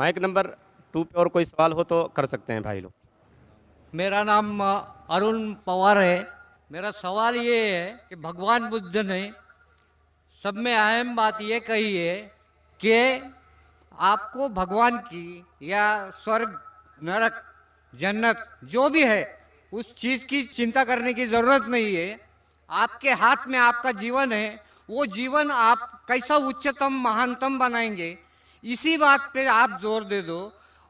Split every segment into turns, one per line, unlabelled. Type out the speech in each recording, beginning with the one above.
Mic number 2 पे और कोई सवाल हो तो कर सकते हैं भाई लोग।
मेरा नाम अरुण पवार है। मेरा सवाल ये है कि भगवान बुद्ध ने सब में अहम बात ये कही है कि आपको भगवान की या स्वर्ग, नरक, जन्नत जो भी है उस चीज़ की चिंता करने की ज़रूरत नहीं है। आपके हाथ में आपका जीवन है, वो जीवन आप कैसा उच्चतम महानतम बनाएंगे, इसी बात पे आप जोर दे दो।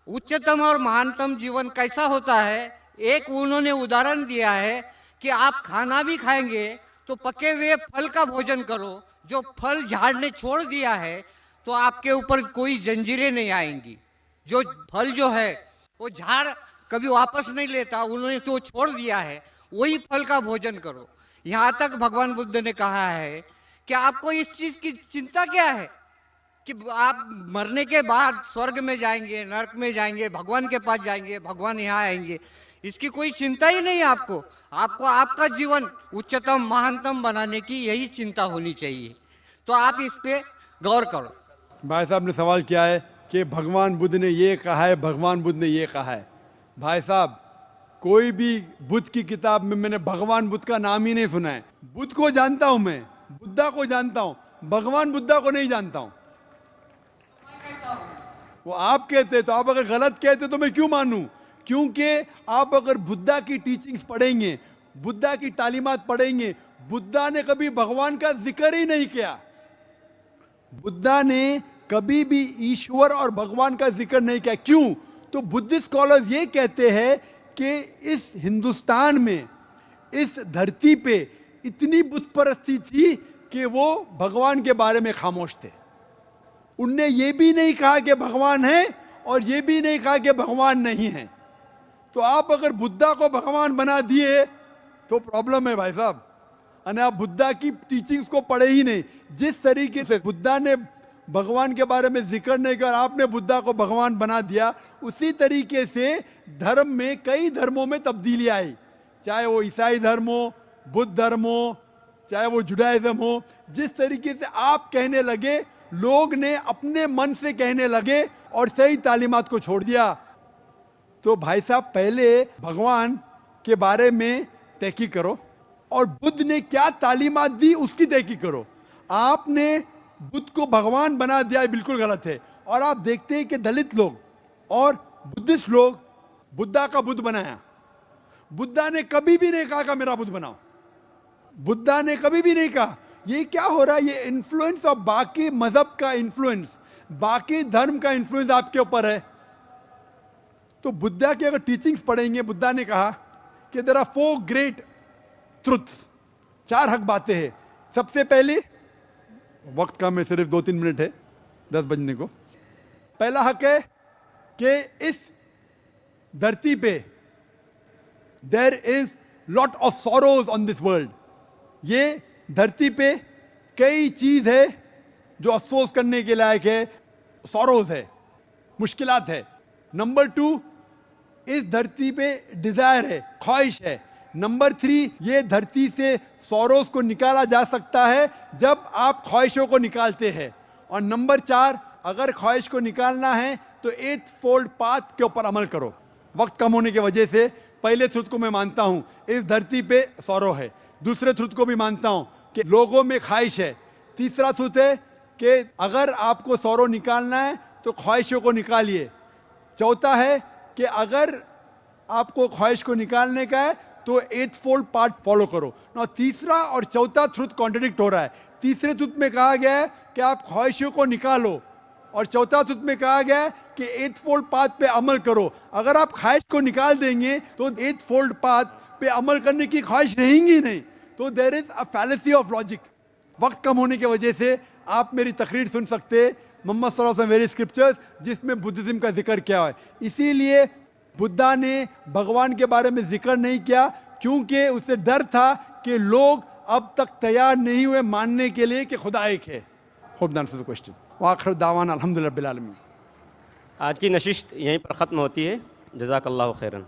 उच्चतम और महानतम जीवन कैसा होता है, एक उन्होंने उदाहरण दिया है कि आप खाना भी खाएंगे तो पके हुए फल का भोजन करो। जो फल झाड़ ने छोड़ दिया है तो आपके ऊपर कोई जंजीरें नहीं आएंगी। जो फल जो है वो झाड़ कभी वापस नहीं लेता, उन्होंने तो छोड़ दिया है, वही फल का भोजन करो। यहाँ तक भगवान बुद्ध ने कहा है कि आपको इस चीज की चिंता क्या है कि आप मरने के बाद स्वर्ग में जाएंगे, नरक में जाएंगे, भगवान के पास जाएंगे, भगवान यहाँ आएंगे, इसकी कोई चिंता ही नहीं है आपको। आपको आपका जीवन उच्चतम महानतम बनाने की यही चिंता होनी चाहिए। तो आप इस पे गौर करो।
भाई साहब ने सवाल किया है कि भगवान बुद्ध ने ये कहा है, भगवान बुद्ध ने ये कहा है। भाई साहब, कोई भी बुद्ध की किताब में मैंने भगवान बुद्ध का नाम ही नहीं सुना है। बुद्ध को जानता हूं मैं, बुद्धा को जानता हूं, भगवान बुद्धा को नहीं जानता हूं। वो आप कहते तो, आप अगर गलत कहते तो मैं क्यों मानूं? क्योंकि आप अगर बुद्धा की टीचिंग्स पढ़ेंगे, बुद्धा की तालीमात पढ़ेंगे, बुद्धा ने कभी भगवान का जिक्र ही नहीं किया। बुद्धा ने कभी भी ईश्वर और भगवान का जिक्र नहीं किया। क्यों? तो बुद्धिस्ट स्कॉलर्स ये कहते हैं कि इस हिंदुस्तान में, इस धरती पे इतनी बुत परस्ती थी कि वो भगवान के बारे में खामोश थे। उनने ये भी नहीं कहा कि भगवान है और ये भी नहीं कहा कि भगवान नहीं है। तो आप अगर बुद्धा को भगवान बना दिए तो प्रॉब्लम है भाई साहब। और आप बुद्धा की टीचिंग्स को पढ़े ही नहीं। जिस तरीके से बुद्धा ने भगवान के बारे में जिक्र नहीं किया और आपने बुद्धा को भगवान बना दिया, उसी तरीके से धर्म में, कई धर्मों में तब्दीली आई। चाहे वो ईसाई धर्म हो, बुद्ध धर्म हो, चाहे वो जुडाइज्म हो। जिस तरीके से आप कहने लगे, लोग ने अपने मन से कहने लगे और सही तालीमात को छोड़ दिया। तो भाई साहब, पहले भगवान के बारे में तहकीक करो और बुद्ध ने क्या तालीमात दी उसकी तहकीक करो। आपने बुद्ध को भगवान बना दिया, बिल्कुल गलत है। और आप देखते हैं कि दलित लोग और बुद्धिस्ट लोग बुद्धा का बुद्ध बनाया। बुद्धा ने कभी भी नहीं कहा कि मेरा बुद्ध बनाओ। बुद्धा ने कभी भी नहीं कहा। ये क्या हो रहा है? ये इन्फ्लुएंस ऑफ बाकी मजहब का इन्फ्लुएंस, बाकी धर्म का इन्फ्लुएंस आपके ऊपर है। तो बुद्धा की अगर टीचिंग्स पढ़ेंगे, बुद्धा ने कहा कि देयर आर 4 ग्रेट ट्रुथ्स, 4 हक बातें हैं। सबसे पहली, वक्त का में सिर्फ 2-3 मिनट है 10 बजने को। पहला हक है कि इस धरती पे there is lot of sorrows on this world. ये धरती पे कई चीज है जो अफसोस करने के लायक है, सॉरोज है, मुश्किलात है। नंबर 2, इस धरती पे डिजायर है, ख्वाहिश है। नंबर 3, ये धरती से सौरोस को निकाला जा सकता है जब आप ख्वाहिशों को निकालते हैं। और नंबर 4, अगर ख्वाहिश को निकालना है तो 8 फोल्ड पाथ के ऊपर अमल करो। वक्त कम होने की वजह से पहले ट्रुथ को मैं मानता हूं, इस धरती पे सौरो है। दूसरे ट्रुथ को भी मानता हूं कि लोगों में ख्वाहिश है। तीसरा ट्रुथ है कि अगर आपको सौरो निकालना है तो ख्वाहिशों को निकालिए। चौथा है कि अगर आपको ख्वाहिश को निकालने का है तो 8 फोल्ड पार्ट फॉलो करो ना। तीसरा और चौथा ट्रुथ कॉन्ट्रडिक्ट हो रहा है। तीसरे ट्रुथ में कहा गया है कि आप ख्वाहिशों को निकालो और चौथा ट्रुथ में कहा गया है कि 8 फोल्ड पाथ पे अमल करो। अगर आप ख्वाहिश को निकाल देंगे तो 8 फोल्ड पाथ पे अमल करने की ख्वाहिश रहेंगी नहीं। तो there is a fallacy of logic. वक्त कम होने की वजह से आप मेरी तकरीर सुन सकते हैं, मोहम्मद सल्लल्लाहु अलैहि वसल्लम वेरी स्क्रिप्चर्स, जिसमें बुद्धिज्म का जिक्र किया है। इसीलिए बुद्धा ने भगवान के बारे में जिक्र नहीं किया, क्योंकि उसे डर था कि लोग अब तक तैयार नहीं हुए मानने के लिए कि खुदा एक है। Hope that answers the question. वाखिर दावाना अल्हम्दुलिल्लाह रब्बिल आलमीन।
आज की नशिस्त यहीं पर ख़त्म होती है। जज़ाकल्लाहु खैरन।